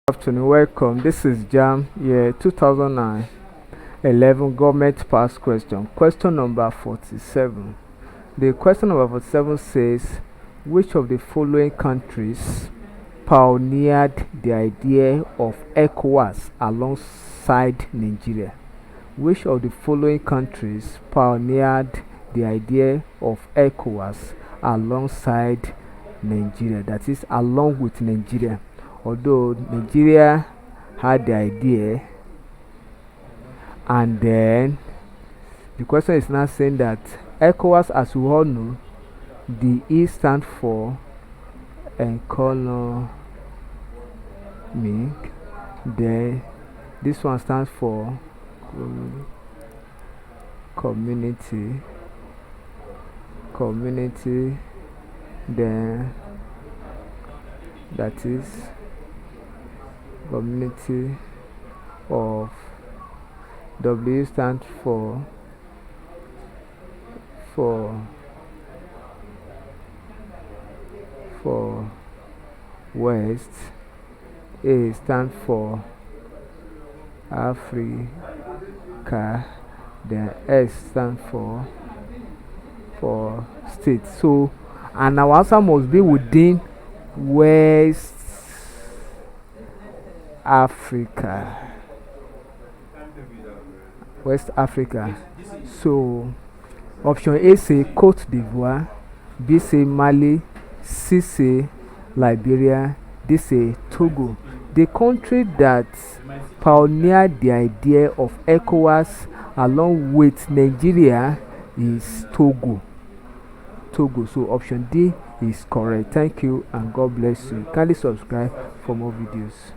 Afternoon, welcome. This is Jamb, year 2011 government pass question. Question number 47. The question number 47 says, which of the following countries pioneered the idea of Ecowas alongside Nigeria? Which of the following countries pioneered the idea of Ecowas alongside Nigeria? That is, along with Nigeria. Although Nigeria had the idea, and then the question is now saying that ECOWAS, as we all know, the E stands for economic, then this one stands for community, then that is community of W stands for West, A stands for Africa, then S stands for state. So, and our answer must be within West Africa. West Africa. So option A say Cote d'Ivoire, B say Mali, C say Liberia, D say Togo. The country that pioneered the idea of ECOWAS along with Nigeria is Togo. So option D is correct. Thank you and God bless you. Kindly subscribe for more videos.